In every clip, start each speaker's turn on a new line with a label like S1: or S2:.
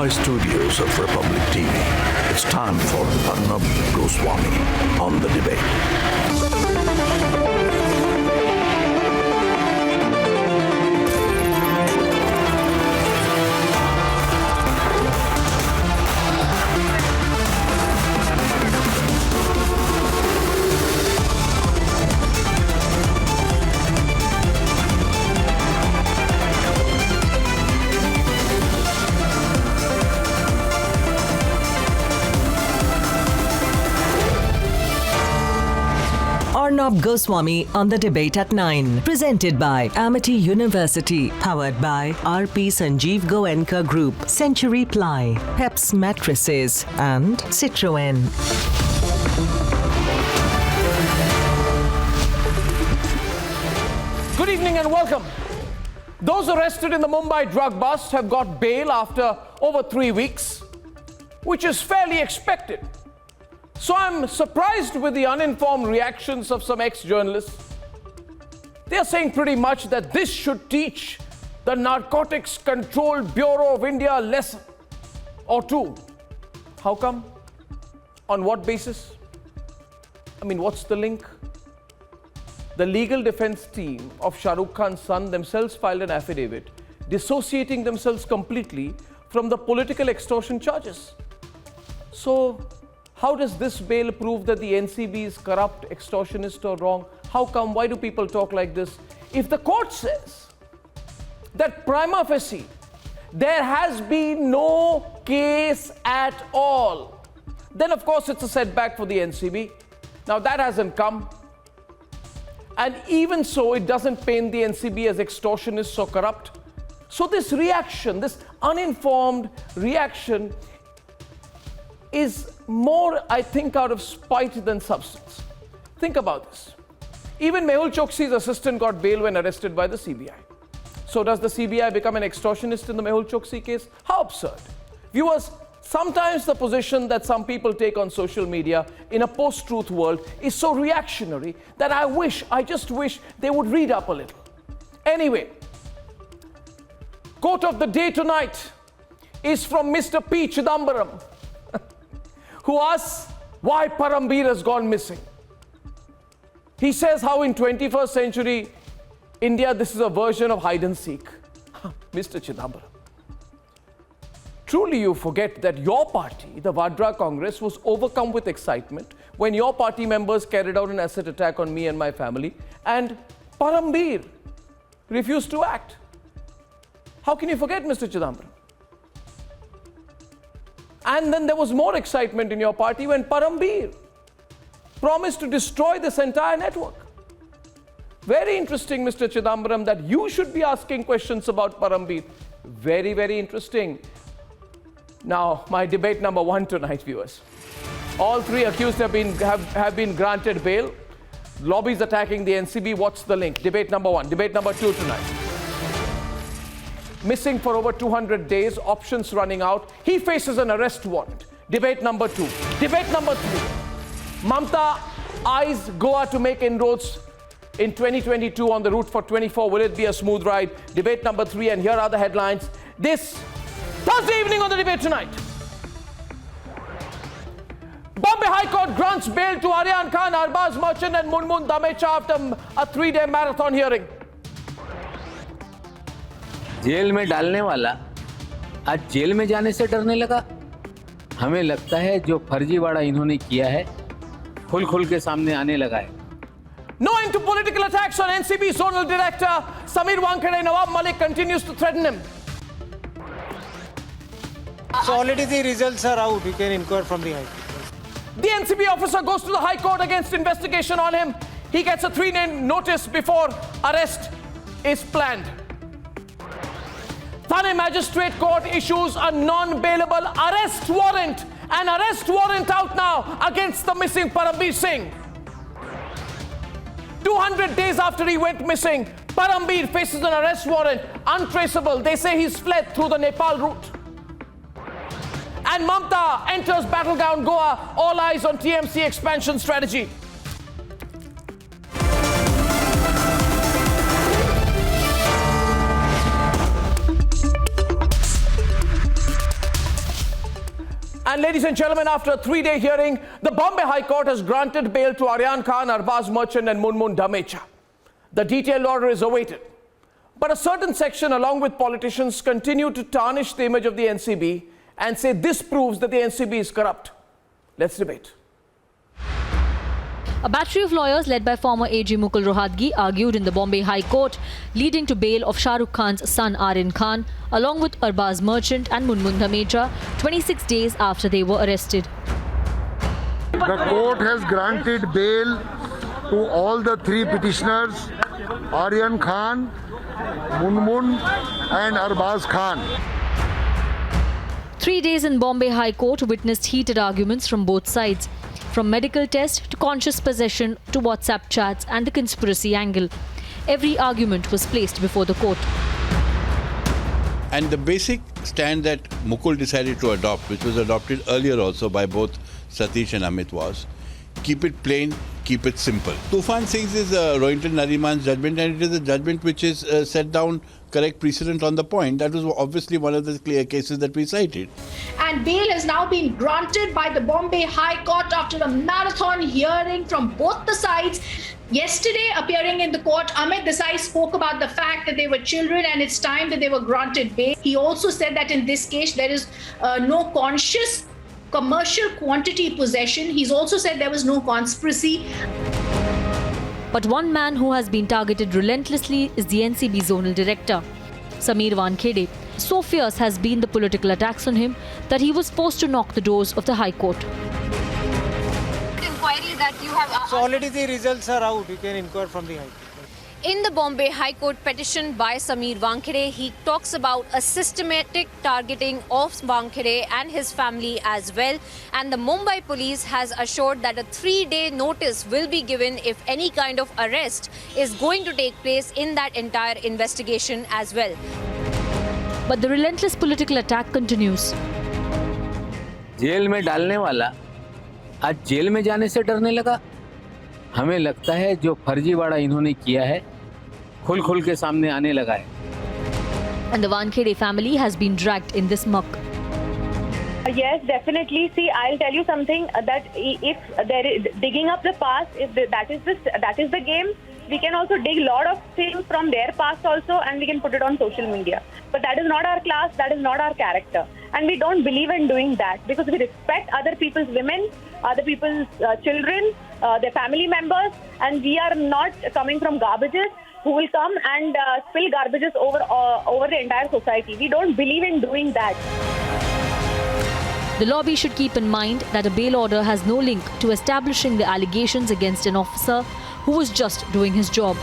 S1: Mumbai studios of Republic TV, it's time for Arnab Goswami on The Debate.
S2: Arnab Goswami on The Debate at 9. Presented by Amity University. Powered by RP Sanjeev Goenka Group, Century Ply, Peps Mattresses and Citroën.
S3: Good evening and welcome. Those arrested in the Mumbai drug bust have got bail after over 3 weeks, which is fairly expected. So I'm surprised with the uninformed reactions of some ex-journalists. They're saying pretty much that this should teach the Narcotics Control Bureau of India a lesson or two. How come? On what basis? I mean, what's the link? The legal defense team of Shah Rukh Khan's son themselves filed an affidavit dissociating themselves completely from the political extortion charges. So, how does this bail prove that the NCB is corrupt, extortionist or wrong? How come? Why do people talk like this? If the court says that prima facie there has been no case at all, then of course it's a setback for the NCB. Now that hasn't come. And even so, it doesn't paint the NCB as extortionists or corrupt. So this reaction, this uninformed reaction, is more, I think, out of spite than substance. Think about this. Even Mehul Choksi's assistant got bail when arrested by the CBI. So does the CBI become an extortionist in the Mehul Choksi case? How absurd. Viewers, sometimes the position that some people take on social media in a post-truth world is so reactionary that I just wish they would read up a little. Anyway, quote of the day tonight is from Mr. P. Chidambaram, who asks why Parambir has gone missing. He says how in 21st century India, this is a version of hide and seek. Mr. Chidambaram, truly you forget that your party, the Vadra Congress, was overcome with excitement when your party members carried out an acid attack on me and my family, and Parambir refused to act. How can you forget, Mr. Chidambaram? And then there was more excitement in your party when Parambir promised to destroy this entire network. Very interesting, Mr. Chidambaram, that you should be asking questions about Parambir. Very, very interesting. Now, my debate number 1 tonight, viewers. All 3 accused have been granted bail. Lobbies attacking the NCB. What's the link? Debate number 1. Debate number 2 tonight. Missing for over 200 days, options running out. He faces an arrest warrant. Debate number 2. Debate number 3. Mamta eyes Goa to make inroads in 2022 on the route for 24. Will it be a smooth ride? Debate number 3, and here are the headlines. This Thursday evening on The Debate tonight. Bombay High Court grants bail to Aryan Khan, Arbaz Merchant and Munmun Damecha after a 3-day marathon hearing.
S4: जेल में डालने वाला आज jail में जाने से डरने लगा। हमें लगता है जो फर्जीवाड़ा इन्होंने किया है खुल के सामने आने लगा है।
S3: No end to political attacks on NCB Zonal Director Samir Wankhede. Nawab Malik continues to threaten him.
S5: So already the results are out. You can inquire from the High Court.
S3: The NCB officer goes to the High Court against investigation on him. He gets a 3-day notice before arrest is planned. Thane Magistrate Court issues a non-bailable arrest warrant. An arrest warrant out now against the missing Parambir Singh. 200 days after he went missing, Parambir faces an arrest warrant, untraceable. They say he's fled through the Nepal route. And Mamta enters battleground Goa, all eyes on TMC expansion strategy. And ladies and gentlemen, after a 3-day hearing, the Bombay High Court has granted bail to Aryan Khan, Arbaz Merchant and Munmun Dhamecha. The detailed order is awaited. But a certain section, along with politicians, continue to tarnish the image of the NCB and say this proves that the NCB is corrupt. Let's debate.
S6: A battery of lawyers led by former AG Mukul Rohatgi argued in the Bombay High Court, leading to bail of Shah Rukh Khan's son Aryan Khan, along with Arbaz Merchant and Munmun Dhamecha, 26 days after they were arrested.
S7: The court has granted bail to all the three petitioners, Aryan Khan, Munmun and Arbaz Khan.
S6: 3 days in Bombay High Court witnessed heated arguments from both sides, from medical test to conscious possession to WhatsApp chats and the conspiracy angle. Every argument was placed before the court.
S8: And the basic stand that Mukul decided to adopt, which was adopted earlier also by both Satish and Amit, was keep it plain, keep it simple. Tufan Singh's is Rohinton Nariman's judgment, and it is a judgment which is set down correct precedent on the point. That was obviously one of the clear cases that we cited.
S9: And bail has now been granted by the Bombay High Court after a marathon hearing from both the sides. Yesterday, appearing in the court, Amit Desai spoke about the fact that they were children and it's time that they were granted bail. He also said that in this case, there is no conscious commercial quantity possession. He's also said there was no conspiracy.
S6: But one man who has been targeted relentlessly is the NCB zonal director, Sameer Wankhede. So fierce has been the political attacks on him that he was forced to knock the doors of the High Court.
S10: Inquiry that you have
S5: So already the results are out. You can inquire from the High Court.
S10: in the Bombay High Court petition by Sameer Wankhede, he talks about a systematic targeting of Wankhede and his family as well. And the Mumbai police has assured that a 3-day notice will be given if any kind of arrest is going to take place in that entire investigation as well.
S6: But the relentless political attack continues.
S4: जेल में डालने वाला आज jail में जाने से डरने लगा। हमें लगता है जो फर्जीवाड़ा इन्होंने किया है खुल के सामने आने लगा है।
S6: And the Wankhede family has been dragged in this muck.
S11: Yes, definitely. See, I'll tell you something that if there is digging up the past, if that is the game, we can also dig a lot of things from their past also, and we can put it on social media. But that is not our class, that is not our character. And we don't believe in doing that because we respect other people's women, other people's children, their family members, and we are not coming from garbages who will come and spill garbages over the entire society. We don't believe in doing that.
S6: The lobby should keep in mind that a bail order has no link to establishing the allegations against an officer who was just doing his job.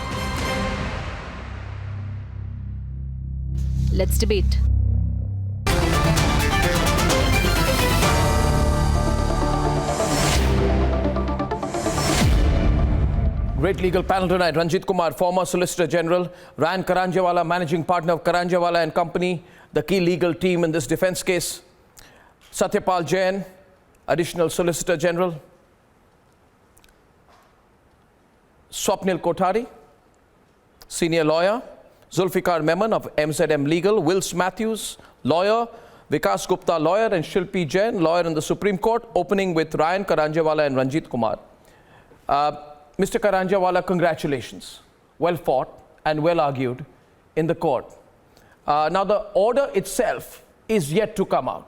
S6: Let's debate.
S3: Great legal panel tonight. Ranjit Kumar, former Solicitor General, Ryan Karanjawala, Managing Partner of Karanjawala and Company, the key legal team in this defense case. Satyapal Jain, Additional Solicitor General. Swapnil Kothari, Senior Lawyer. Zulfikar Memon of MZM Legal. Wills Matthews, Lawyer. Vikas Gupta, Lawyer. And Shilpi Jain, Lawyer in the Supreme Court. Opening with Ryan Karanjawala and Ranjit Kumar. Mr. Karanjawala, congratulations. Well fought and well argued in the court. Now, the order itself is yet to come out.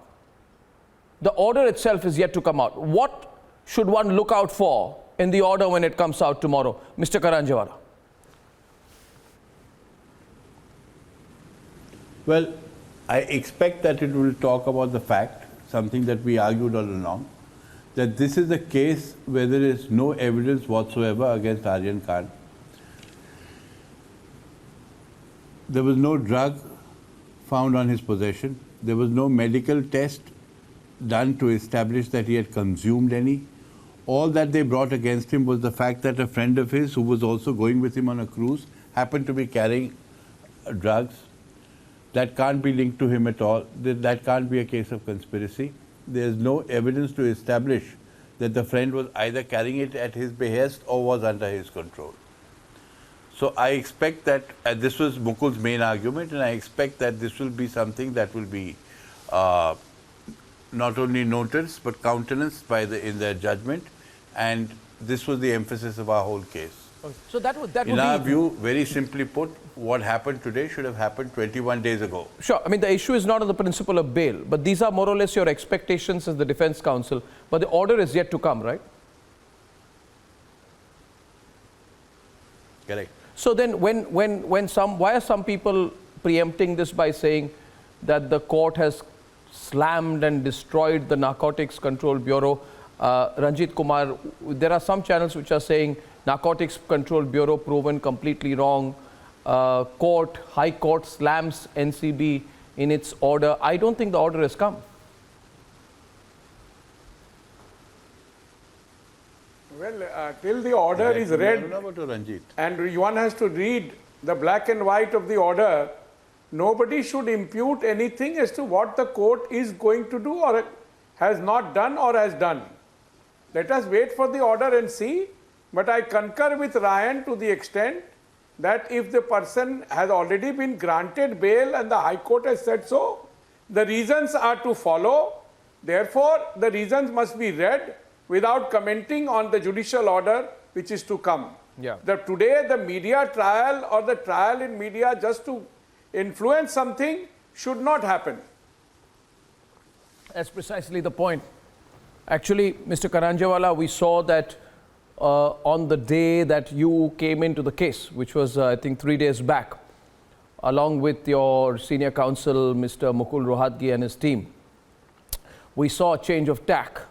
S3: The order itself is yet to come out. What should one look out for in the order when it comes out tomorrow? Mr. Karanjawala.
S8: Well, I expect that it will talk about the fact, something that we argued all along, that this is a case where there is no evidence whatsoever against Aryan Khan. There was no drug found on his possession. There was no medical test done to establish that he had consumed any. All that they brought against him was the fact that a friend of his, who was also going with him on a cruise, happened to be carrying drugs. That can't be linked to him at all. That can't be a case of conspiracy. There's no evidence to establish that the friend was either carrying it at his behest or was under his control. So I expect that, and this was Mukul's main argument, and I expect that this will be something that will be not only noticed but countenanced by in their judgment, and this was the emphasis of our whole case.
S3: So that would
S8: In our view, very simply put, what happened today should have happened 21 days ago.
S3: Sure. I mean, the issue is not on the principle of bail, but these are more or less your expectations as the defense counsel. But the order is yet to come, right?
S8: Correct.
S3: So then why are some people preempting this by saying that the court has slammed and destroyed the Narcotics Control Bureau? Ranjit Kumar, there are some channels which are saying Narcotics Control Bureau proven completely wrong. High Court slams NCB in its order. I don't think the order has come.
S12: Well, till the order is read, and one has to read the black and white of the order, nobody should impute anything as to what the court is going to do or has not done or has done. Let us wait for the order and see. But I concur with Ryan to the extent that if the person has already been granted bail and the High Court has said so, the reasons are to follow. Therefore, the reasons must be read without commenting on the judicial order which is to come.
S3: Yeah.
S12: Today, the media trial or the trial in media just to influence something should not happen.
S3: That's precisely the point. Actually, Mr. Karanjawala, we saw that on the day that you came into the case, which was, I think, 3 days back, along with your senior counsel, Mr. Mukul Rohatgi and his team, we saw a change of tack.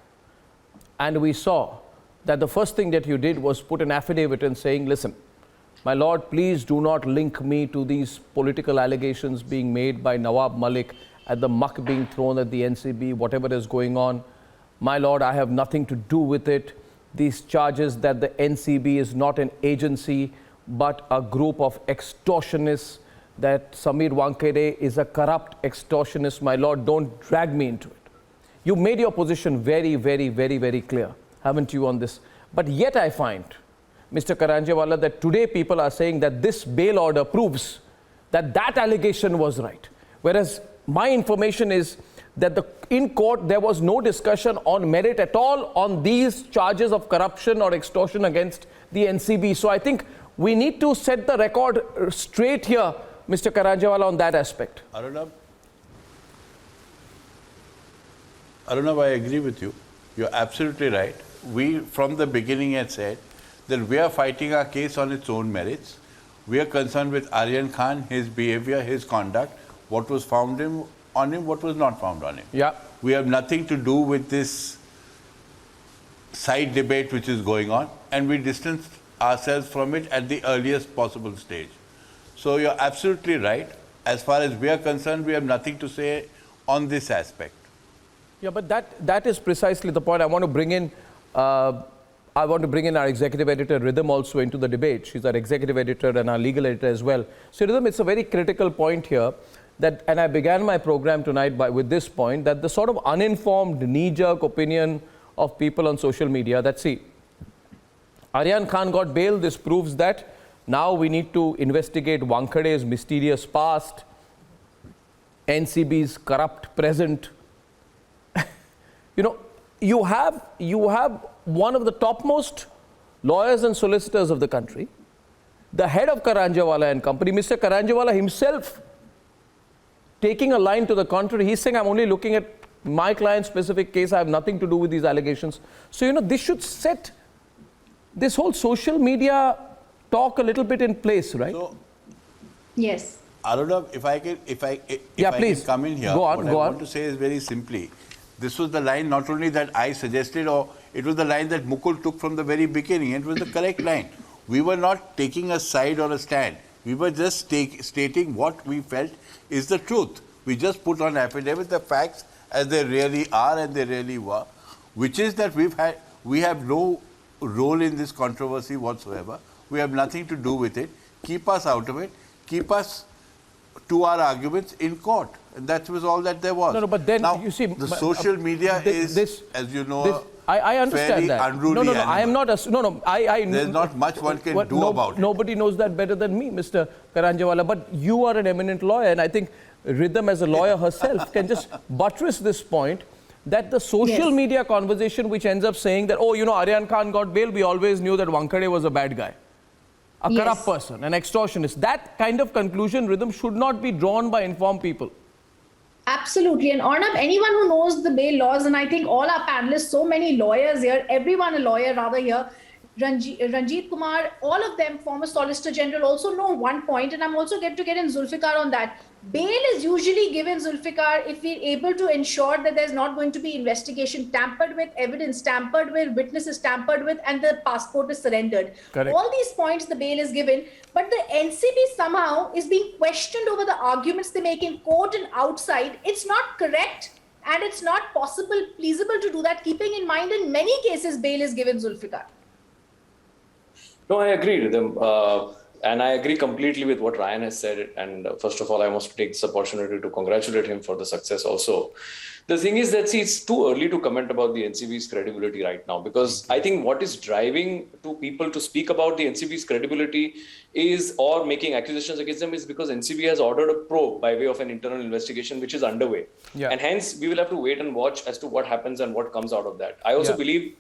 S3: And we saw that the first thing that you did was put an affidavit in saying, listen, my lord, please do not link me to these political allegations being made by Nawab Malik at the muck being thrown at the NCB, whatever is going on. My lord, I have nothing to do with it. These charges that the NCB is not an agency but a group of extortionists, that Samir Wankhede is a corrupt extortionist. My lord, don't drag me into it. You made your position very, very, very, very clear, haven't you, on this? But yet I find, Mr. Karanjawala, that today people are saying that this bail order proves that that allegation was right. Whereas my information is that in court there was no discussion on merit at all on these charges of corruption or extortion against the NCB. So I think we need to set the record straight here, Mr. Karanjawala, on that aspect.
S8: Arunabh, I agree with you. You're absolutely right. We, from the beginning, had said that we are fighting our case on its own merits. We are concerned with Aryan Khan, his behavior, his conduct, what was found on him, what was not found on him.
S3: Yeah.
S8: We have nothing to do with this side debate which is going on, and we distanced ourselves from it at the earliest possible stage. So you're absolutely right. As far as we are concerned, we have nothing to say on this aspect.
S3: Yeah, but that is precisely the point. I want to bring in our executive editor, Rhythm, also into the debate. She's our executive editor and our legal editor as well. So, Rhythm, it's a very critical point here. And I began my program tonight with this point, that the sort of uninformed, knee-jerk opinion of people on social media that, see, Aryan Khan got bail. This proves that now we need to investigate Wankhede's mysterious past, NCB's corrupt present. You know, you have one of the topmost lawyers and solicitors of the country, the head of Karanjawala and Company, Mr. Karanjawala himself, taking a line to the contrary. He's saying, I'm only looking at my client's specific case. I have nothing to do with these allegations. So, you know, this should set this whole social media talk a little bit in place, right?
S8: So,
S9: yes.
S8: Arunabh, if I can come in here,
S3: what
S8: I want to say is very simply, this was the line not only that I suggested, or it was the line that Mukul took from the very beginning. It was the correct line. We were not taking a side or a stand. We were just stating what we felt is the truth. We just put on affidavit the facts as they really are and they really were, which is that we have no role in this controversy whatsoever. We have nothing to do with it. Keep us out of it. Keep us to our arguments in court. And that was all that there was.
S3: No, but then
S8: now,
S3: you see,
S8: the social media is, as you know,
S3: I understand that.
S8: Unruly
S3: no, I am not.
S8: There's not much one can do about it.
S3: Nobody knows that better than me, Mr. Karanjawala. But you are an eminent lawyer, and I think Rhythm, as a lawyer herself, can just buttress this point that the social media conversation which ends up saying that, oh, you know, Aryan Khan got bail, we always knew that Wankhede was a bad guy, a corrupt person, an extortionist. That kind of conclusion rhythm should not be drawn by informed people.
S9: Absolutely. And Arnab, anyone who knows the bail laws, and I think all our panelists, so many lawyers here, everyone a lawyer rather here, Ranjit Kumar, all of them, former Solicitor General, also know one point, and I'm also get in Zulfikar on that. Bail is usually given, Zulfikar, if we're able to ensure that there's not going to be investigation tampered with, evidence tampered with, witnesses tampered with, and the passport is surrendered.
S3: Correct.
S9: All these points the bail is given, but the NCB somehow is being questioned over the arguments they make in court and outside. It's not correct, and it's not possible, feasible to do that, keeping in mind in many cases bail is given, Zulfikar.
S13: No, I agree with them. And I agree completely with what Ryan has said. And first of all, I must take this opportunity to congratulate him for the success also. The thing is that, see, it's too early to comment about the NCB's credibility right now, because I think what is driving to people to speak about the NCB's credibility is, or making accusations against them, is because NCB has ordered a probe by way of an internal investigation, which is underway. And hence, we will have to wait and watch as to what happens and what comes out of that. I also believe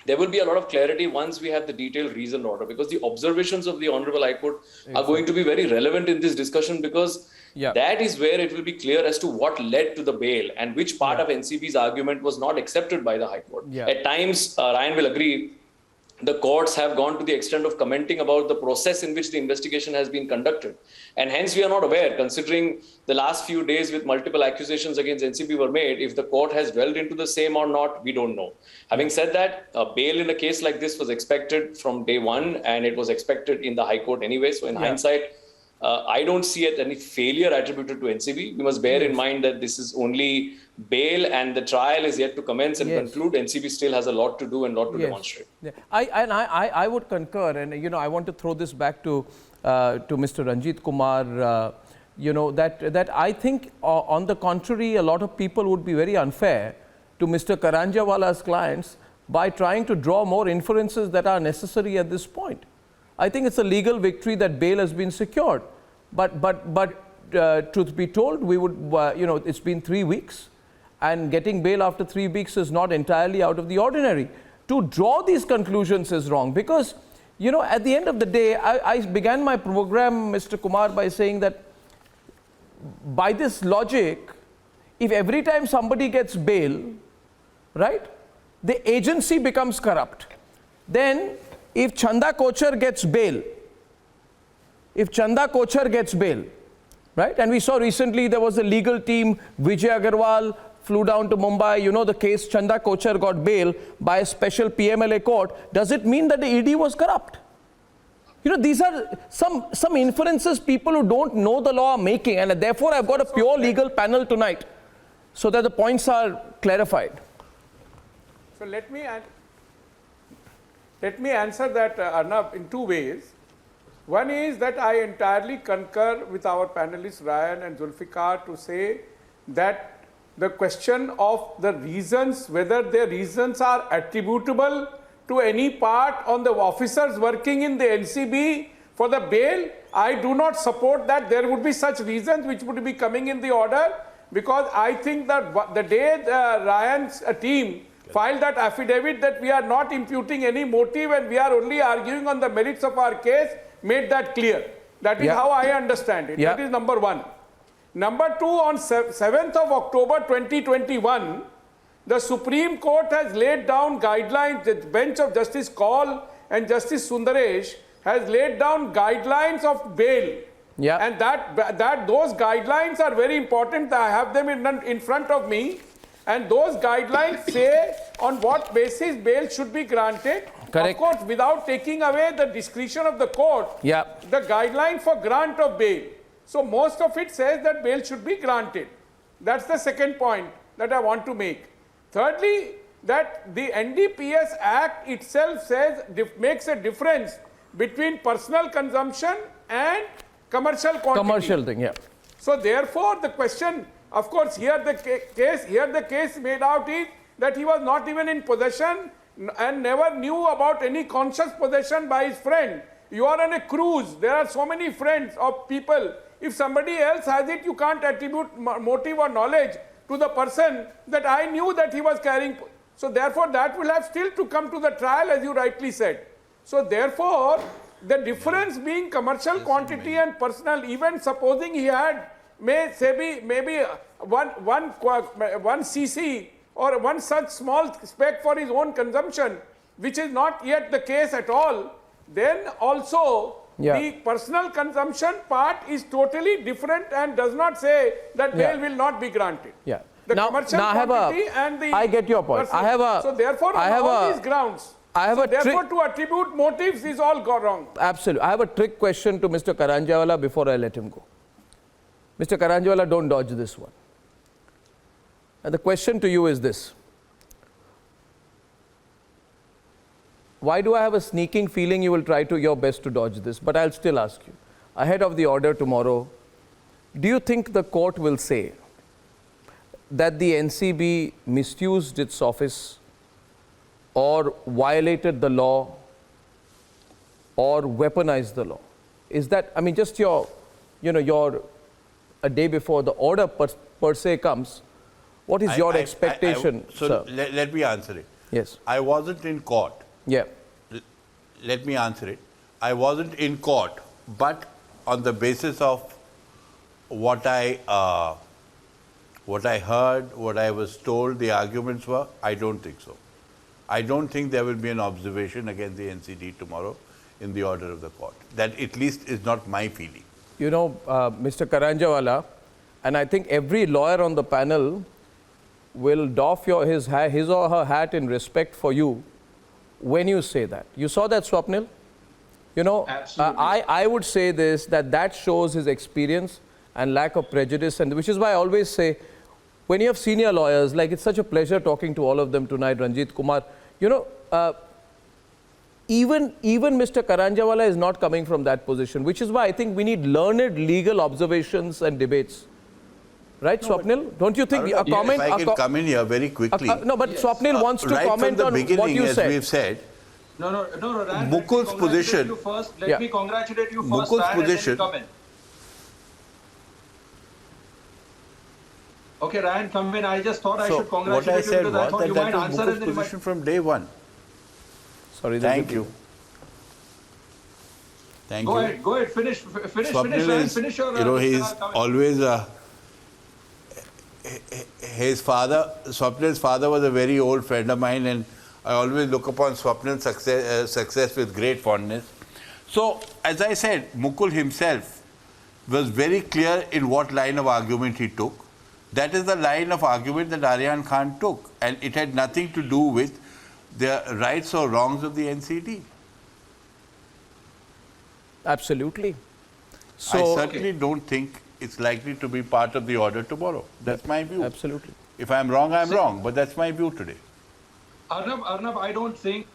S13: there will be a lot of clarity once we have the detailed reasoned order, because the observations of the Honorable High Court are going to be very relevant in this discussion, because that is where it will be clear as to what led to the bail and which part of NCB's argument was not accepted by the High Court. At times, Ryan will agree, the courts have gone to the extent of commenting about the process in which the investigation has been conducted. And hence we are not aware, considering the last few days with multiple accusations against NCB were made, if the court has dwelled into the same or not, we don't know. Having said that, bail in a case like this was expected from day one, and it was expected in the High Court anyway. So in hindsight, I don't see it any failure attributed to NCB. We must bear in mind that this is only bail and the trial is yet to commence and conclude. NCB still has a lot to do and a lot to demonstrate.
S3: I would concur, and you know, I want to throw this back to Mr. Ranjit Kumar. You know, that I think on the contrary, a lot of people would be very unfair to Mr. Karanjawala's clients by trying to draw more inferences that are necessary at this point. I think it's a legal victory that bail has been secured, but truth be told, we would you know, it's been 3 weeks, and getting bail after 3 weeks is not entirely out of the ordinary. To draw these conclusions is wrong, because you know, at the end of the day, I began my program, Mr. Kumar, by saying that by this logic, if every time somebody gets bail, right, the agency becomes corrupt, then if Chanda Kochhar gets bail, right, and we saw recently there was a legal team, Vijay Agarwal flew down to Mumbai, you know the case, Chanda Kochhar got bail by a special PMLA court. Does it mean that the ED was corrupt? You know, these are some inferences people who don't know the law are making, and therefore I've got a pure legal panel tonight so that the points are clarified.
S12: So let me answer that, Arnab, in two ways. One is that I entirely concur with our panelists Ryan and Zulfikar to say that the question of the reasons, whether the reasons are attributable to any part on the officers working in the NCB for the bail, I do not support that there would be such reasons which would be coming in the order, because I think that the day Ryan's team filed that affidavit that we are not imputing any motive and we are only arguing on the merits of our case, made that clear. That is how I understand it. That is number one. Number two, on 7th of October 2021, the Supreme Court has laid down guidelines. The bench of Justice Kaul and Justice Sundaresh has laid down guidelines of bail. And those guidelines are very important. I have them in front of me. And those guidelines say on what basis bail should be granted. Of course, without taking away the discretion of the court, the guideline for grant of bail. So most of it says that bail should be granted. That's the second point that I want to make. Thirdly, that the NDPS Act itself says, makes a difference between personal consumption and commercial quantity.
S3: Commercial thing,
S12: So therefore, the question, of course, here the case made out is that he was not even in possession and never knew about any conscious possession by his friend. You are on a cruise. There are so many friends of people. If somebody else has it, you can't attribute motive or knowledge. to the person that I knew that he was carrying. So therefore, that will have still to come to the trial, as you rightly said. So therefore, the difference being commercial quantity and personal, even supposing he had maybe one cc or one such small speck for his own consumption, which is not yet the case at all, then also the personal consumption part is totally different and does not say that bail will not be granted.
S3: Yeah.
S12: The commercial quantity and the
S3: I get your point.
S12: personal. So therefore, on all these grounds, therefore to attribute motives is all wrong.
S3: Absolutely. I have a trick question to Mr. Karanjawala before I let him go. Mr. Karanjawala, don't dodge this one. And the question to you is this. Why do I have a sneaking feeling you will try to your best to dodge this? But I'll still ask you. Ahead of the order tomorrow, do you think the court will say that the NCB misused its office or violated the law or weaponized the law? Is that, I mean, just your a day before the order per se comes, what is your expectation, sir?
S8: Let me answer it.
S3: Yes.
S8: I wasn't in court.
S3: Yeah.
S8: Let me answer it. I wasn't in court, but on the basis of what I heard, what I was told, the arguments were, I don't think so. I don't think there will be an observation against the NCD tomorrow in the order of the court. That at least is not my feeling.
S3: You know, Mr. Karanjawala, and I think every lawyer on the panel will doff his or her hat in respect for you when you say that. You saw that, Swapnil? You know, I would say this, that shows his experience and lack of prejudice, and which is why I always say, when you have senior lawyers, like it's such a pleasure talking to all of them tonight, Ranjit Kumar, you know, even Mr. Karanjawala is not coming from that position, which is why I think we need learned legal observations and debates. Right, no, Swapnil? Don't you think a comment?
S8: If I can come in here very quickly.
S3: No, but yes. Swapnil wants to comment on what you said.
S8: As we've said,
S14: Ryan,
S8: Mukul's position.
S14: Let me congratulate you first.
S8: Mukul's position.
S14: Okay, Ryan, come in. I just thought I should congratulate you because I thought you might answer
S8: Mukul's position from day one.
S3: Sorry,
S8: thank you. Thank you.
S14: Go ahead. Finish,
S8: Ryan. Finish your. You know, he's always his father, Swapnil's father, was a very old friend of mine, and I always look upon Swapnil's success with great fondness. So, as I said, Mukul himself was very clear in what line of argument he took. That is the line of argument that Aryan Khan took, and it had nothing to do with the rights or wrongs of the NCD.
S3: Absolutely. So,
S8: I certainly don't think it's likely to be part of the order tomorrow. That's my view.
S3: Absolutely.
S8: If I'm wrong, I'm wrong, but that's my view today.
S14: Arnab, I don't think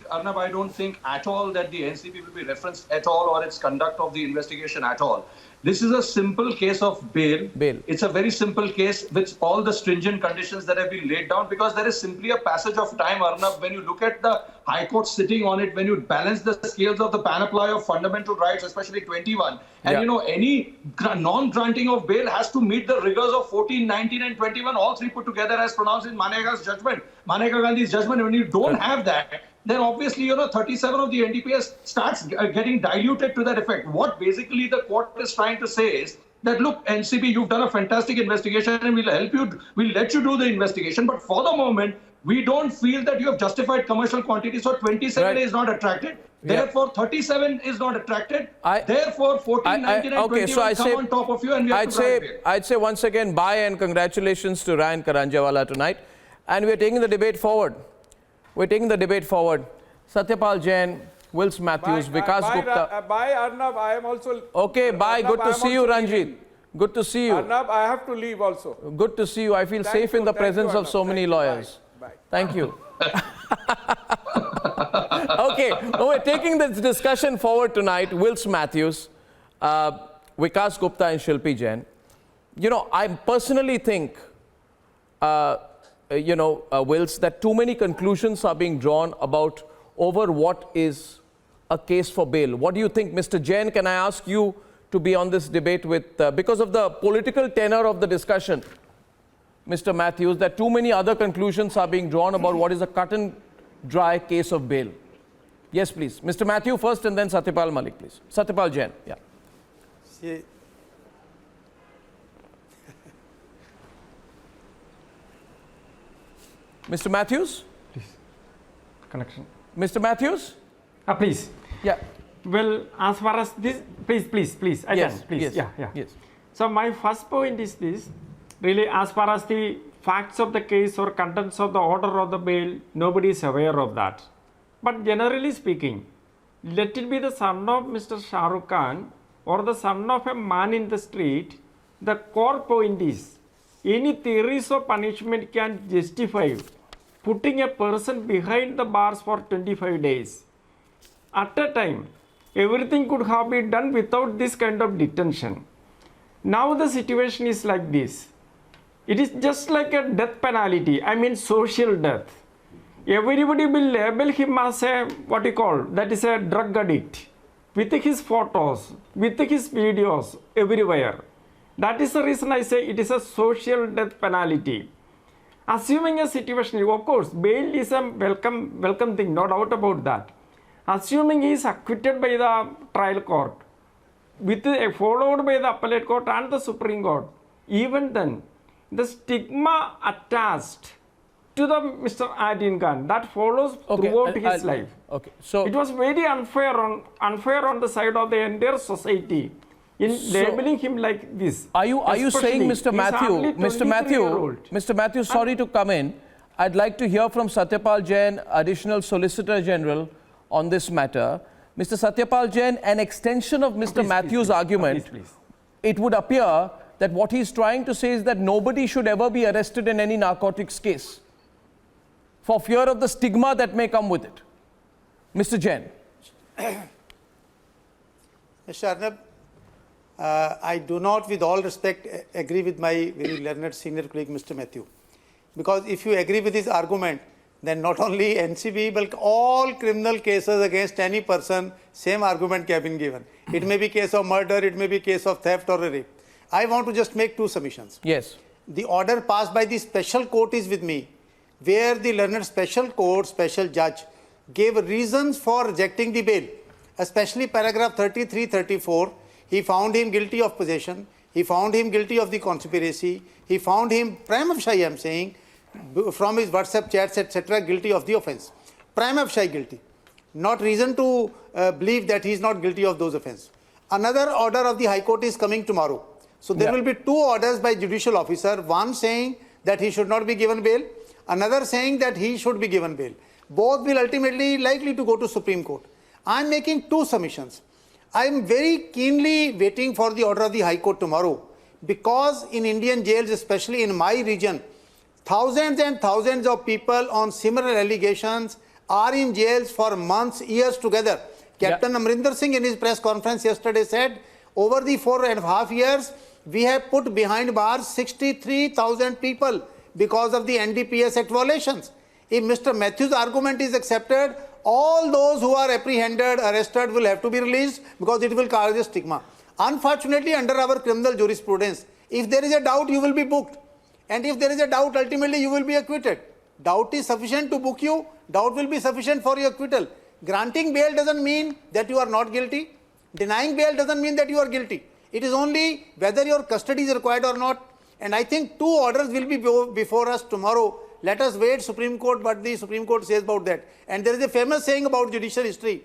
S14: at all that the NCB will be referenced at all or its conduct of the investigation at all. This is a simple case of bail. It's a very simple case with all the stringent conditions that have been laid down, because there is simply a passage of time, Arnab, when you look at the High Court sitting on it, when you balance the scales of the panoply of fundamental rights, especially 21, and you know, any non-granting of bail has to meet the rigors of 14, 19 and 21, all three put together as pronounced in Manega's judgment, Maneka Gandhi's judgment. When you don't have that, then obviously, you know, 37 of the NDPS starts getting diluted to that effect. What basically the court is trying to say is that, look, NCB, you've done a fantastic investigation and we'll help you, we'll let you do the investigation. But for the moment, we don't feel that you have justified commercial quantity. So 27 is not attracted. Therefore, 37 is not attracted. Therefore, 14, 19 and 21 come on top of you, and we have to grant bail.
S3: I'd say once again, bye and congratulations to Ryan Karanjawala tonight. And we're taking the debate forward. We're taking the debate forward. Satyapal Jain, Wills Matthews, Vikas Gupta.
S12: Bye, Arnab. I am also.
S3: Okay, bye. Good to see you, Ranjit. Good to see you.
S12: Arnab, I have to leave also.
S3: Good to see you. I feel safe in the presence of so many lawyers.
S12: Bye.
S3: Thank you. Okay, we're taking this discussion forward tonight. Wills Matthews, Vikas Gupta and Shilpi Jain. You know, I personally think, Wills, that too many conclusions are being drawn about over what is a case for bail. What do you think, Mr. Jain? Can I ask you to be on this debate with, because of the political tenor of the discussion? Mr. Matthews, that too many other conclusions are being drawn about what is a cut and dry case of bail. Yes, please. Mr. Matthew first and then Satyapal Malik, please. Satyapal Jain, yeah.
S5: See,
S3: Mr. Matthews?
S15: Please. Connection.
S3: Mr. Matthews?
S15: Please.
S3: Yeah.
S15: Well, as far as this, please.
S3: Yes,
S15: please.
S3: yes,
S15: Yeah.
S3: yes.
S15: So my first point is this. Really, as far as the facts of the case or contents of the order of the bail, nobody is aware of that. But generally speaking, let it be the son of Mr. Shah Rukh Khan or the son of a man in the street, the core point is, any theories of punishment can justify putting a person behind the bars for 25 days. At a time, everything could have been done without this kind of detention. Now the situation is like this. It is just like a death penalty, I mean social death. Everybody will label him as a, what you call, that is a drug addict, with his photos, with his videos everywhere. That is the reason I say it is a social death penalty. Assuming a situation, of course, bail is a welcome thing, no doubt about that. Assuming he is acquitted by the trial court, followed by the appellate court and the Supreme Court, even then, the stigma attached to the Mr. Adin Khan that follows throughout his life.
S3: Okay, so
S15: it was very unfair on the side of the entire society in labeling him like this.
S3: Are you saying, Mr. Matthew, sorry to come in. I'd like to hear from Satyapal Jain, Additional Solicitor General, on this matter. Mr. Satyapal Jain, an extension of Mr. Matthews' argument, it would appear that what he's trying to say is that nobody should ever be arrested in any narcotics case for fear of the stigma that may come with it. Mr. Jain.
S5: Mr. Arnab, I do not, with all respect, agree with my very learned senior colleague, Mr. Matthew. Because if you agree with his argument, then not only NCB, but all criminal cases against any person, same argument can be given. It may be case of murder, it may be case of theft or rape. I want to just make two submissions.
S3: Yes.
S5: The order passed by the special court is with me, where the learned special court, special judge, gave reasons for rejecting the bail, especially paragraph 33, 34. He found him guilty of possession. He found him guilty of the conspiracy. He found him, prima facie, I am saying, from his WhatsApp chats, etc., guilty of the offense. Prima facie guilty. Not reason to believe that he is not guilty of those offenses. Another order of the High Court is coming tomorrow. So there will be two orders by judicial officer, one saying that he should not be given bail, another saying that he should be given bail. Both will ultimately likely to go to Supreme Court. I am making two submissions. I am very keenly waiting for the order of the High Court tomorrow, because in Indian jails, especially in my region, thousands and thousands of people on similar allegations are in jails for months, years together. Captain Amrinder Singh in his press conference yesterday said, over the 4.5 years, we have put behind bars 63,000 people because of the NDPS Act violations. If Mr. Matthews' argument is accepted, all those who are apprehended, arrested will have to be released because it will cause a stigma. Unfortunately, under our criminal jurisprudence, if there is a doubt, you will be booked. And if there is a doubt, ultimately you will be acquitted. Doubt is sufficient to book you. Doubt will be sufficient for your acquittal. Granting bail doesn't mean that you are not guilty. Denying bail doesn't mean that you are guilty. It is only whether your custody is required or not. And I think two orders will be before us tomorrow. Let us wait Supreme Court, what the Supreme Court says about that. And there is a famous saying about judicial history.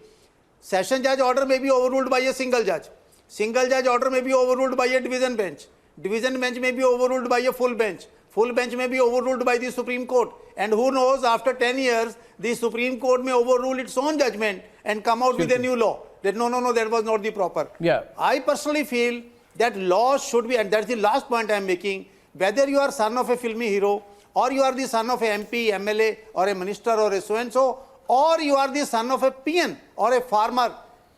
S5: Session judge order may be overruled by a single judge. Single judge order may be overruled by a division bench. Division bench may be overruled by a full bench. Full bench may be overruled by the Supreme Court. And who knows, after 10 years, the Supreme Court may overrule its own judgment and come out with a new law. That no, that was not the proper. I personally feel that laws should be, and that's the last point I am making, whether you are son of a filmy hero, or you are the son of a MP, MLA, or a minister, or a so-and-so, or you are the son of a peon or a farmer,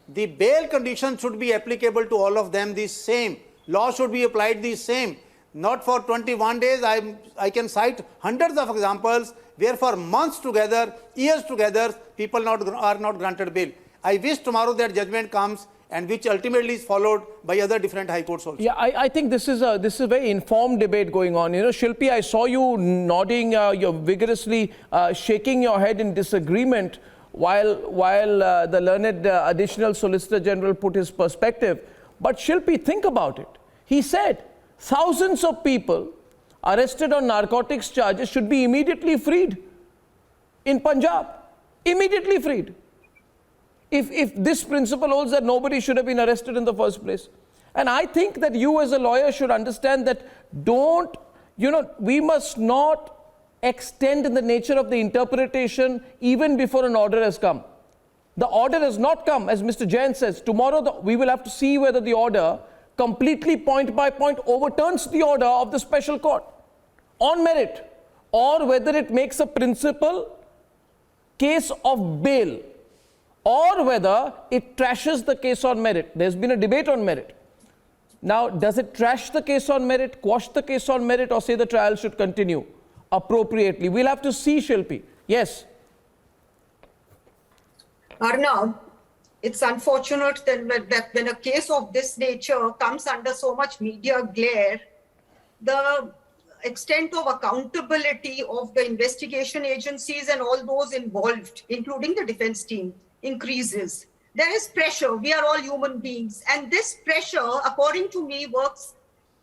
S5: the bail conditions should be applicable to all of them the same. Law should be applied the same. Not for 21 days. I can cite hundreds of examples where for months together, years together, people are not granted bail. I wish tomorrow that judgment comes and which ultimately is followed by other different high courts also.
S3: Yeah, I think this is a very informed debate going on. You know, Shilpi, I saw you nodding, you're vigorously shaking your head in disagreement while the learned additional Solicitor General put his perspective. But Shilpi, think about it. He said thousands of people arrested on narcotics charges should be immediately freed in Punjab. Immediately freed. If this principle holds that nobody should have been arrested in the first place. And I think that you as a lawyer should understand that we must not extend the nature of the interpretation even before an order has come. The order has not come, as Mr. Jain says. Tomorrow we will have to see whether the order completely point by point overturns the order of the special court on merit, or whether it makes a principal case of bail, or whether it trashes the case on merit. There's been a debate on merit. Now, does it trash the case on merit, quash the case on merit, or say the trial should continue appropriately? We'll have to see, Shilpi. Yes.
S16: Arnab, it's unfortunate that when a case of this nature comes under so much media glare, the extent of accountability of the investigation agencies and all those involved, including the defense team, increases. There is pressure. We are all human beings. And this pressure, according to me, works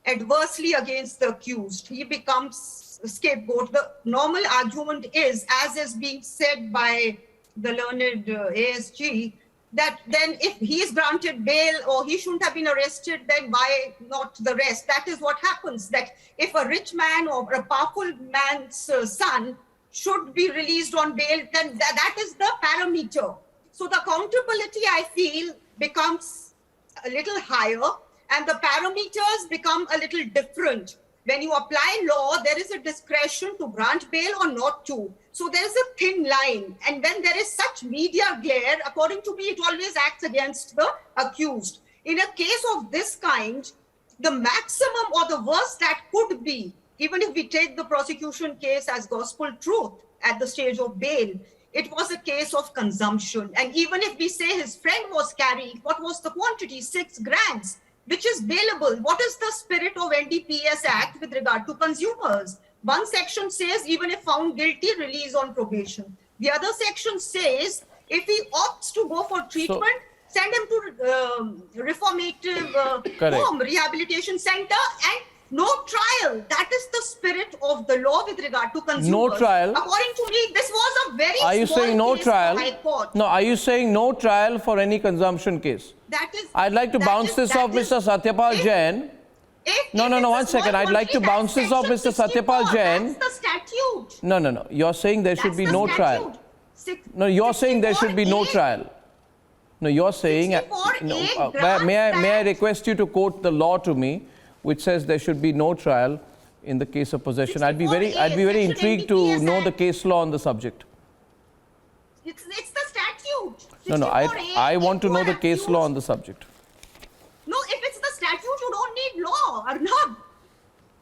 S16: adversely against the accused. He becomes a scapegoat. The normal argument is, as is being said by the learned ASG, that then if he is granted bail or he shouldn't have been arrested, then why not the rest? That is what happens, that if a rich man or a powerful man's son should be released on bail, then that is the parameter. So the accountability, I feel, becomes a little higher and the parameters become a little different. When you apply law, there is a discretion to grant bail or not to. So there is a thin line. And when there is such media glare, according to me, it always acts against the accused. In a case of this kind, the maximum or the worst that could be, even if we take the prosecution case as gospel truth at the stage of bail, it was a case of consumption. And even if we say his friend was carrying, what was the quantity? 6 grams, which is bailable. What is the spirit of NDPS Act with regard to consumers? One section says, even if found guilty, release on probation. The other section says, if he opts to go for treatment, send him to reformative home, rehabilitation center, and no trial. That is the spirit of the law with regard to consumers.
S3: No trial.
S16: According to me, this was a very
S3: Are you
S16: small
S3: saying no
S16: case
S3: trial?
S16: for High Court.
S3: No, are you saying no trial for any consumption case?
S16: That is.
S3: I'd like to bounce this off Mr. Satyapal Jain. No, 1 second. I'd like to bounce this off Mr. Satyapal Jain.
S16: That's the statute.
S3: No. You're saying there should be no trial. No, you're saying there should be no trial. No, you're saying. May I request you to quote the law to me, which says there should be no trial in the case of possession. I'd be very intrigued to know the case law on the subject.
S16: It's the statute.
S3: No. I want to know the case law on the subject.
S16: No, if it's the statute, you don't need law, Arnab.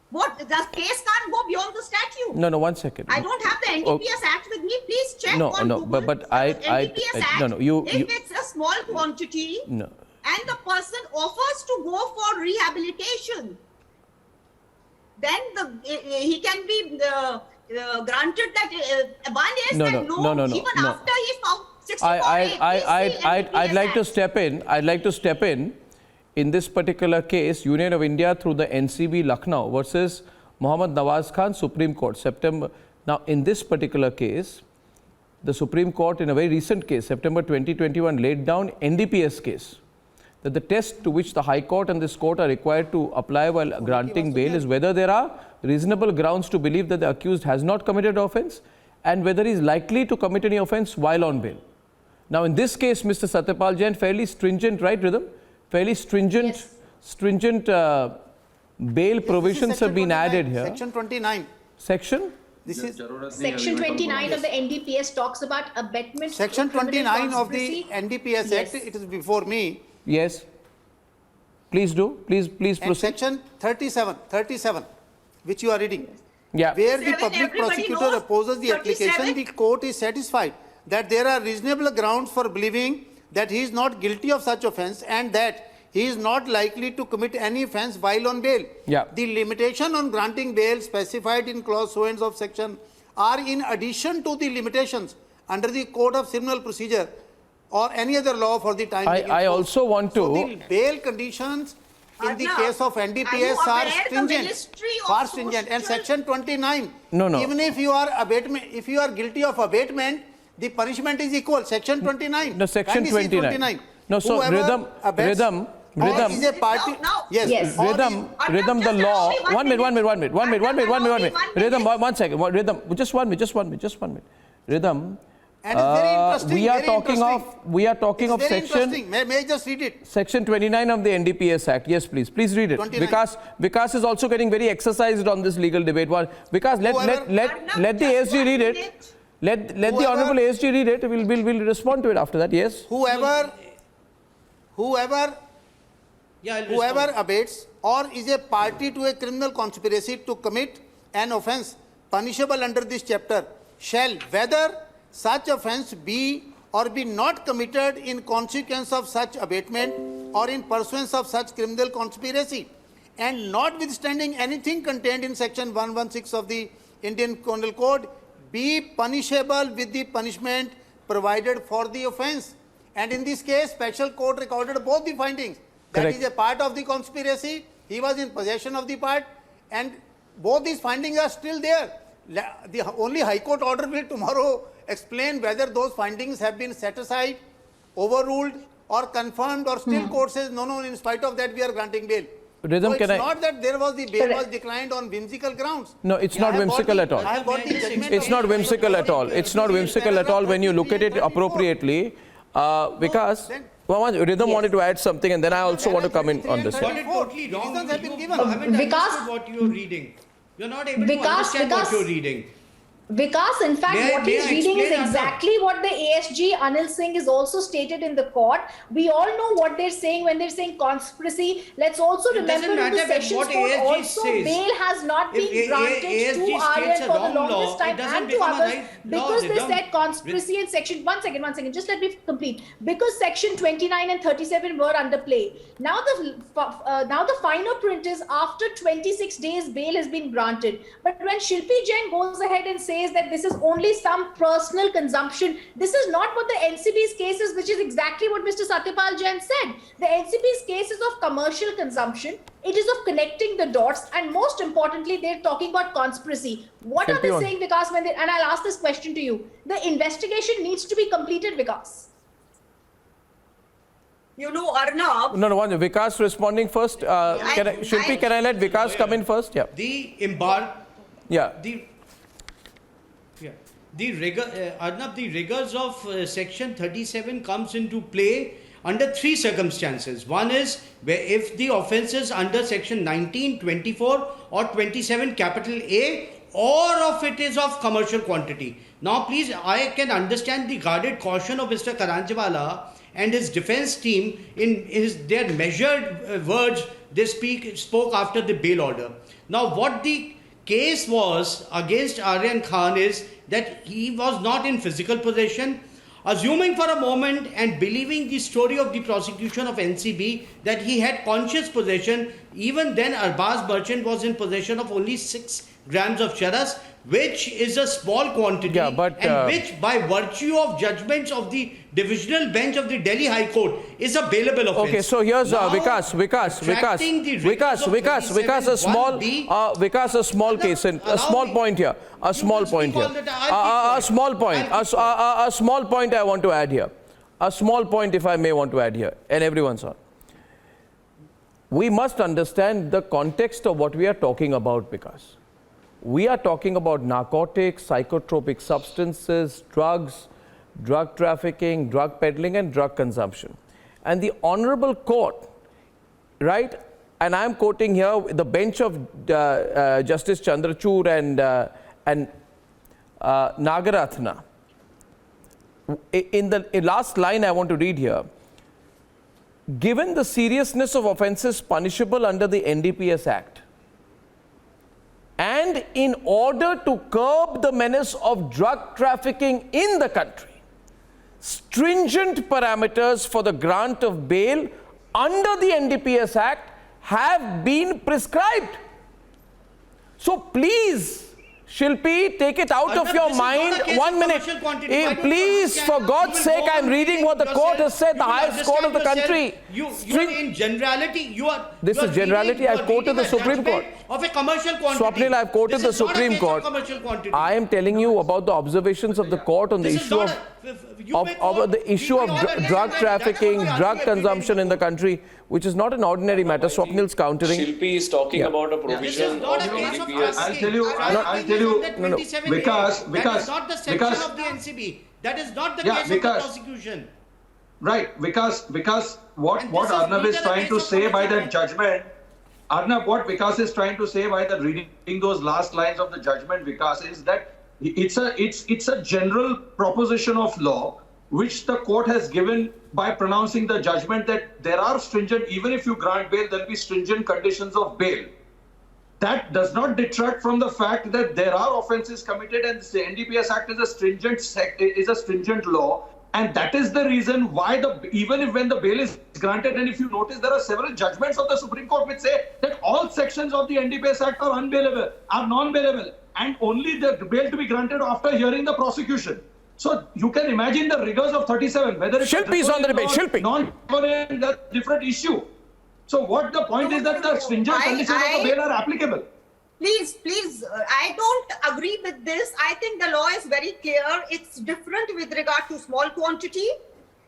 S16: What? The case can't go beyond the statute.
S3: No, 1 second.
S16: I don't have the NDPS Act with me. Please check on Google.
S3: But
S16: NDPS Act,
S3: you.
S16: If it's a small quantity,
S3: no.
S16: and the person offers to go for rehabilitation, then he can be granted that one is even after he found 64A.
S3: I'd like to step in. I'd like to step in this particular case, Union of India through the NCB Lucknow versus Mohammad Nawaz Khan, Supreme Court, September. Now, in this particular case, the Supreme Court, in a very recent case, September 2021, laid down NDPS case, that the test to which the High Court and this court are required to apply while granting bail is whether there are reasonable grounds to believe that the accused has not committed offence and whether he is likely to commit any offence while on bail. Now, in this case, Mr. Satyapal Jain, fairly stringent, right, Rhythm? Fairly stringent bail provisions have been added here.
S5: Section 29.
S3: Section?
S9: This is Section 29 of the NDPS talks about abetment.
S5: Section 29 of the NDPS Act, it is before me.
S3: Yes. Please do. Please proceed.
S5: And Section 37, which you are reading.
S3: Yeah.
S5: Where the public prosecutor opposes the application, the court is satisfied that there are reasonable grounds for believing that he is not guilty of such offence and that he is not likely to commit any offence while on bail.
S3: Yeah.
S5: The limitation on granting bail specified in clause so and so of section are in addition to the limitations under the Code of Criminal Procedure or any other law for the time being.
S3: I also want to...
S5: So the bail conditions in the case of NDPS are stringent, far stringent, and section 29.
S3: No.
S5: Even if you are abatement, if you are guilty of abatement, the punishment is equal. Section 29.
S3: No, section 29. No, so
S5: Whoever abets
S3: rhythm.
S5: is a party. Yes.
S3: Rhythm, the law. One minute. Rhythm, one second. Rhythm, just one minute. Rhythm.
S5: And it's very interesting.
S3: We are talking of section.
S5: May I just read it?
S3: Section 29 of the NDPS Act. Yes, please read it. 29. Vikas is also getting very exercised on this legal debate. Vikas, let the ASG read it. Let the Honorable ASG read it. We'll respond to it after that. Yes.
S5: Whoever abates or is a party to a criminal conspiracy to commit an offence punishable under this chapter shall, whether such offence be or be not committed in consequence of such abatement or in pursuance of such criminal conspiracy, and notwithstanding anything contained in section 116 of the Indian Penal Code, be punishable with the punishment provided for the offence. And in this case, special court recorded both the findings. That is a part of the conspiracy. He was in possession of the part, and both these findings are still there. The only High Court order will tomorrow explain whether those findings have been set aside, overruled, or confirmed, or still court says no, in spite of that we are granting bail.
S3: Rhythm,
S5: so it's not that there was the bail was declined on whimsical grounds.
S3: No, it's not whimsical at all. It's not whimsical at all. It's not whimsical at all when you look at it appropriately. Vikas, Rhythm wanted to add something, and then I also want to come in on this.
S17: Got it totally wrong. You haven't understood what you're reading. You're not able to understand what you're reading.
S9: Vikas, in fact, what he's reading is exactly what the ASG Anil Singh is also stated in the court. We all know what they're saying when they're saying conspiracy. Let's also remember in the Sessions Court also bail has not been granted to Aryan for the longest time and to others because they said conspiracy and section... One second, just let me complete. Because section 29 and 37 were under play. Now the final print is after 26 days bail has been granted. But when Shilpi Jain goes ahead and says that this is only some personal consumption, this is not what the NCB's case is, which is exactly what Mr. Satyapal Jain said. The NCB's case is of commercial consumption. It is of connecting the dots, and most importantly, they're talking about conspiracy. What are they saying, Vikas? And I'll ask this question to you. The investigation needs to be completed, Vikas.
S16: You know, Arnab.
S3: No, Vikas responding first. Shilpi, can I let Vikas come in first? Yeah.
S17: Arnab, the rigors of section 37 comes into play under three circumstances. One is where if the offence is under section 19, 24 or 27 capital A, or if it is of commercial quantity. Now please, I can understand the guarded caution of Mr. Karanjwala and his defence team in their measured words they spoke after the bail order. Now what the case was against Aryan Khan is that he was not in physical possession. Assuming for a moment and believing the story of the prosecution of NCB that he had conscious possession, even then Arbaz Merchant was in possession of only 6 grams of charas, which is a small quantity, and which by virtue of judgments of the divisional bench of the Delhi High Court is a bailable offence.
S3: Okay, so here's Vikas, a small case, a small point here, a small point I want to add here, a small point if I may want to add here, and everyone's on. We must understand the context of what we are talking about, Vikas. We are talking about narcotics, psychotropic substances, drugs, drug trafficking, drug peddling, and drug consumption. And the Honorable Court, right, and I'm quoting here the bench of Justice Chandrachud and Nagarathna. In the last line I want to read here, given the seriousness of offences punishable under the NDPS Act, and in order to curb the menace of drug trafficking in the country, stringent parameters for the grant of bail under the NDPS Act have been prescribed. So please, Shilpi, take it out of your mind. 1 minute. Please, for God's sake, I'm reading what the court has said, the highest court of the country.
S17: You are in generality,
S3: This is generality. I've quoted the Supreme Court.
S17: Of a commercial quantity.
S3: Swapnil, I've quoted the Supreme Court. I am telling you about the observations of the court on the issue of drug trafficking, drug consumption in the country, which is not an ordinary matter. Swapnil's countering.
S13: Shilpi is talking about a provision of NDPS.
S14: I'll tell you, because
S17: that is not the section of the NCB. That is not the case of the prosecution.
S14: Right, because what Arnab is trying to say by that judgment, Arnab, what Vikas is trying to say by the reading those last lines of the judgment, Vikas, is that it's a general proposition of law which the court has given by pronouncing the judgment that there are stringent, even if you grant bail, there will be stringent conditions of bail. That does not detract from the fact that there are offences committed, and the NDPS Act is a stringent law. And that is the reason why even if when the bail is granted, and if you notice, there are several judgments of the Supreme Court which say that all sections of the NDPS Act are unbailable, are non-bailable, and only the bail to be granted after hearing the prosecution. So you can imagine the rigors of 37, whether it's
S3: Shilpi is on the debate. Shilpi.
S14: Non-bailable, that's a different issue. So what the point is that the stringent conditions of the bail are applicable.
S16: Please, I don't agree with this. I think the law is very clear. It's different with regard to small quantity.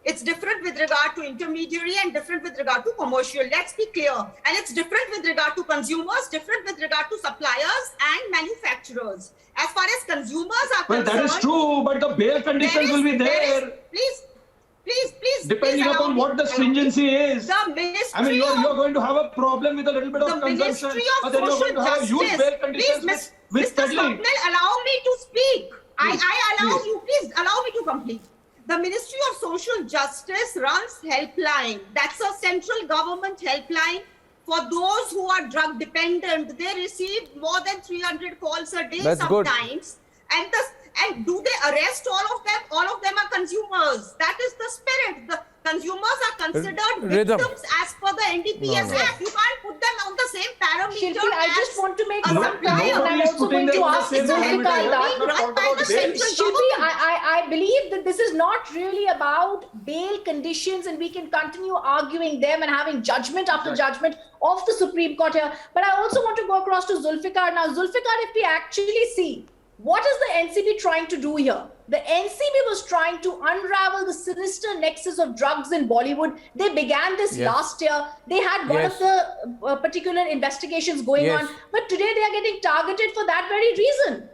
S16: It's different with regard to intermediary and different with regard to commercial. Let's be clear. And it's different with regard to consumers, different with regard to suppliers and manufacturers. As far as consumers are concerned...
S14: Well, that is true, but the bail conditions will be there.
S16: Please.
S14: Depending upon what the stringency is.
S16: The Ministry
S14: I mean, you're going to have a problem with a little bit of consumption.
S16: But then you're going to have huge bail conditions with peddling. Allow me to speak. I allow you. Please allow me to complete. The Ministry of Social Justice runs helpline. That's a central government helpline for those who are drug dependent. They receive more than 300 calls a day sometimes. Good. And do they arrest all of them? All of them are consumers. That is the spirit. The consumers are considered victims as per the NDPS Act. You can't put them on the same parameter.
S9: Shilpi, I just want to make one point, and I'm also going to ask Zulfikar that. Shilpi, I believe that this is not really about bail conditions, and we can continue arguing them and having judgment after judgment of the Supreme Court here. But I also want to go across to Zulfikar. Now, Zulfikar, if we actually see, what is the NCB trying to do here? The NCB was trying to unravel the sinister nexus of drugs in Bollywood. They began this last year. They had one of the particular investigations going on. But today they are getting targeted for that very reason.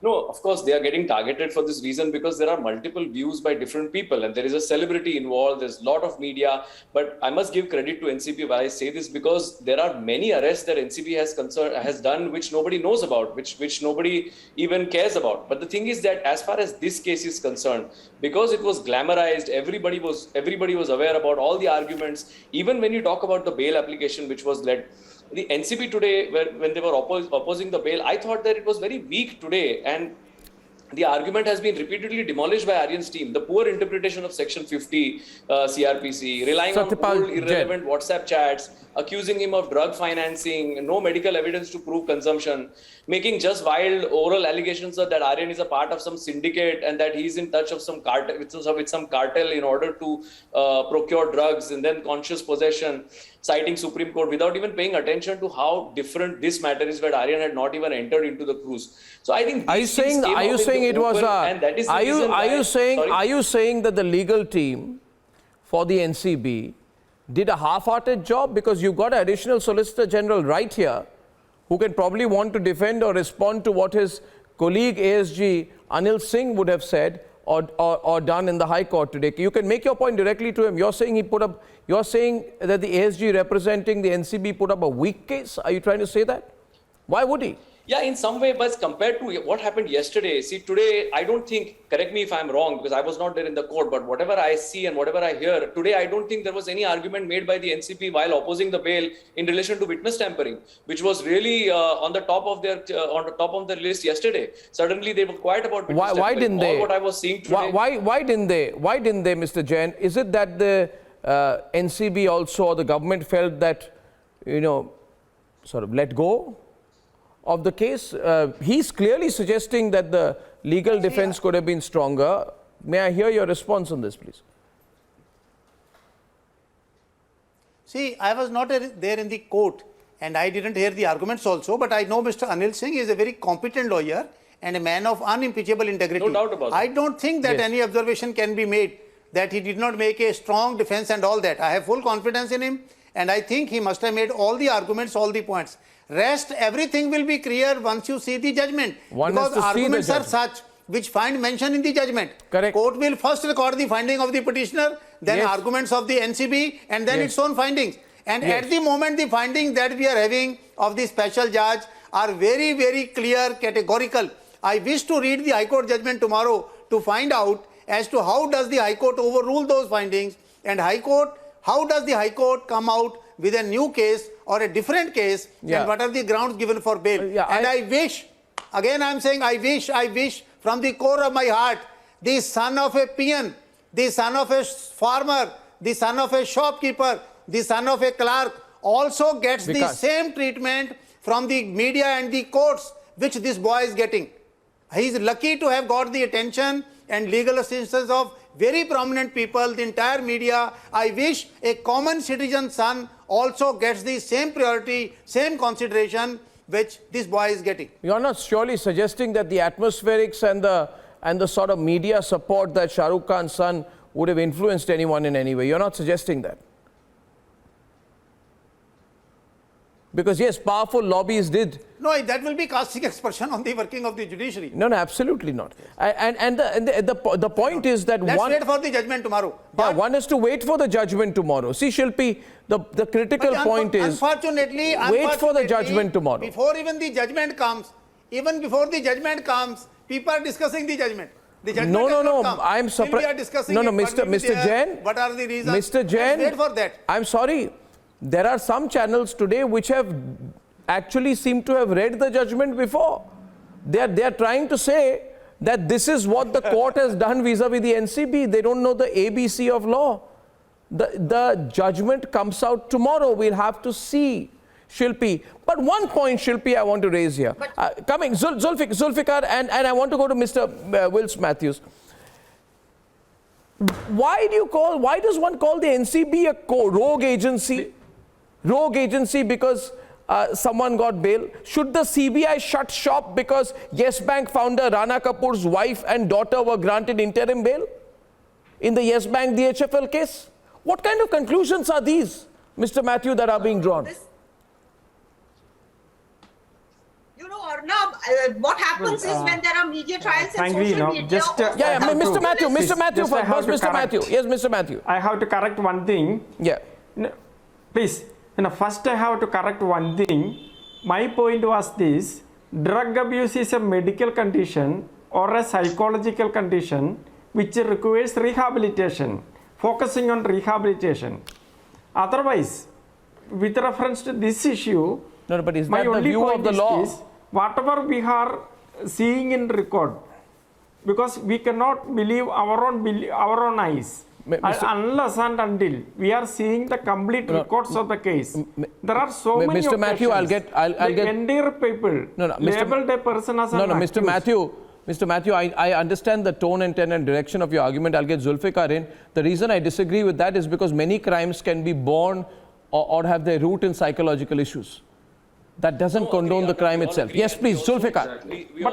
S13: No, of course, they are getting targeted for this reason because there are multiple views by different people and there is a celebrity involved. There's a lot of media. But I must give credit to NCB why I say this, because there are many arrests that NCB has done which nobody knows about, which nobody even cares about. But the thing is that as far as this case is concerned, because it was glamorized, everybody was aware about all the arguments. Even when you talk about the bail application which was led, the NCB today, when they were opposing the bail, I thought that it was very weak today, and the argument has been repeatedly demolished by Aryan's team. The poor interpretation of Section 50 CRPC, relying on old irrelevant WhatsApp chats, accusing him of drug financing, no medical evidence to prove consumption, making just wild oral allegations that Aryan is a part of some syndicate and that he's in touch of some cartel, with some cartel in order to procure drugs, and then conscious possession, citing Supreme Court without even paying attention to how different this matter is, where Aryan had not even entered into the cruise. So I think
S3: are you saying that the legal team for the NCB did a half-hearted job? Because you've got an additional Solicitor General right here who can probably want to defend or respond to what his colleague ASG Anil Singh would have said or done in the High Court today. You can make your point directly to him. You're saying that the ASG representing the NCB put up a weak case. Are you trying to say that? Why would he?
S13: Yeah, in some way, but compared to what happened yesterday, see, today, I don't think, correct me if I'm wrong, because I was not there in the court, but whatever I see and whatever I hear, today, I don't think there was any argument made by the NCP while opposing the bail in relation to witness tampering, which was really on the top of their list yesterday. Suddenly, they were quiet about witness tampering.
S3: Why didn't they?
S13: All what I was seeing today.
S3: Why didn't they, Mr. Jain? Is it that the NCB also, or the government felt that, sort of let go of the case? He's clearly suggesting that the legal defense could have been stronger. May I hear your response on this, please?
S5: See, I was not there in the court and I didn't hear the arguments also, but I know Mr. Anil Singh is a very competent lawyer and a man of unimpeachable integrity.
S13: No doubt about that.
S5: I don't think that any observation can be made that he did not make a strong defense and all that. I have full confidence in him and I think he must have made all the arguments, all the points. Rest, everything will be clear once you see the judgment. Because arguments are such which find mention in the judgment.
S3: Correct.
S5: Court will first record the finding of the petitioner, then arguments of the NCB, and then its own findings. And at the moment, the findings that we are having of the special judge are very, very clear, categorical. I wish to read the High Court judgment tomorrow to find out as to how does the High Court overrule those findings, and how does the High Court come out with a new case or a different case, and what are the grounds given for bail. And I wish, again I'm saying I wish from the core of my heart, the son of a peon, the son of a farmer, the son of a shopkeeper, the son of a clerk also gets the same treatment from the media and the courts which this boy is getting. He is lucky to have got the attention and legal assistance of very prominent people, the entire media. I wish a common citizen son also gets the same priority, same consideration which this boy is getting.
S3: You're not surely suggesting that the atmospherics and the sort of media support that Shah Rukh Khan's son would have influenced anyone in any way. You're not suggesting that. Because yes, powerful lobbies did.
S5: No, that will be casting aspersion on the working of the judiciary.
S3: No, absolutely not. And the point is that
S5: let's wait for the judgment tomorrow.
S3: Yeah, one is to wait for the judgment tomorrow. See, Shilpi, the critical point is
S5: unfortunately,
S3: wait for the judgment tomorrow.
S5: Before even the judgment comes, people are discussing the judgment. The judgment
S3: no. I'm surprised.
S5: We are discussing
S3: Mr. Jain.
S5: What are the reasons?
S3: Mr. Jain,
S5: let's wait for that.
S3: I'm sorry. There are some channels today which have actually seemed to have read the judgment before. They are trying to say that this is what the court has done vis-a-vis the NCB. They don't know the ABC of law. The judgment comes out tomorrow. We'll have to see, Shilpi. But one point, Shilpi, I want to raise here. Zulfikar, and I want to go to Mr. Wills Matthews. Why does one call the NCB a rogue agency? Rogue agency because someone got bail. Should the CBI shut shop because Yes Bank founder Rana Kapoor's wife and daughter were granted interim bail in the Yes Bank DHFL case? What kind of conclusions are these, Mr. Matthew, that are being drawn?
S16: Arnab, what happens is when there are media trials and social media...
S3: Mr. Matthew first. Yes, Mr. Matthew.
S15: I have to correct one thing.
S3: Yeah.
S15: Please. First I have to correct one thing. My point was this: drug abuse is a medical condition or a psychological condition which requires rehabilitation, focusing on rehabilitation. Otherwise, with reference to this issue,
S3: but is that the view of the law?
S15: Whatever we are seeing in record, because we cannot believe our own eyes. Unless and until we are seeing the complete records of the case, there are so many
S3: Mr. Matthew, I'll get
S15: entire people labeled a person as an accused.
S3: Mr. Matthew, I understand the tone and tenor and direction of your argument. I'll get Zulfikar in. The reason I disagree with that is because many crimes can be born or have their root in psychological issues. That doesn't condone the crime itself. Yes, please, Zulfikar.
S13: We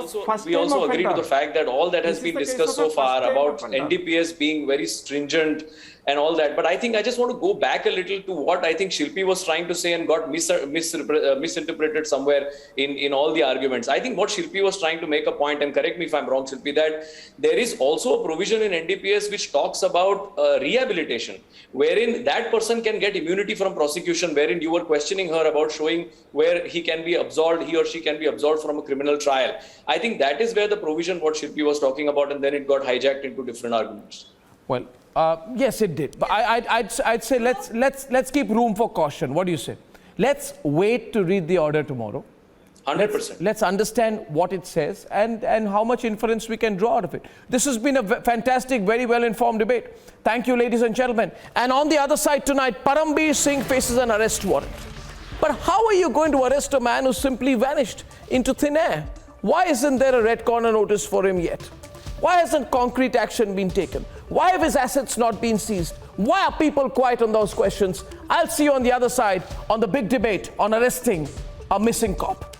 S13: also agree to the fact that all that has been discussed so far about NDPS being very stringent and all that. But I think I just want to go back a little to what I think Shilpi was trying to say and got misinterpreted somewhere in all the arguments. I think what Shilpi was trying to make a point, and correct me if I'm wrong, Shilpi, that there is also a provision in NDPS which talks about rehabilitation, wherein that person can get immunity from prosecution, wherein you were questioning her about showing where he can be absolved, he or she can be absolved from a criminal trial. I think that is where the provision what Shilpi was talking about, and then it got hijacked into different arguments.
S3: Well, yes, it did. But I'd say let's keep room for caution. What do you say? Let's wait to read the order tomorrow.
S13: 100%.
S3: Let's understand what it says and how much inference we can draw out of it. This has been a fantastic, very well-informed debate. Thank you, ladies and gentlemen. And on the other side tonight, Parambir Singh faces an arrest warrant. But how are you going to arrest a man who simply vanished into thin air? Why isn't there a red corner notice for him yet? Why hasn't concrete action been taken? Why have his assets not been seized? Why are people quiet on those questions? I'll see you on the other side on the big debate on arresting a missing cop.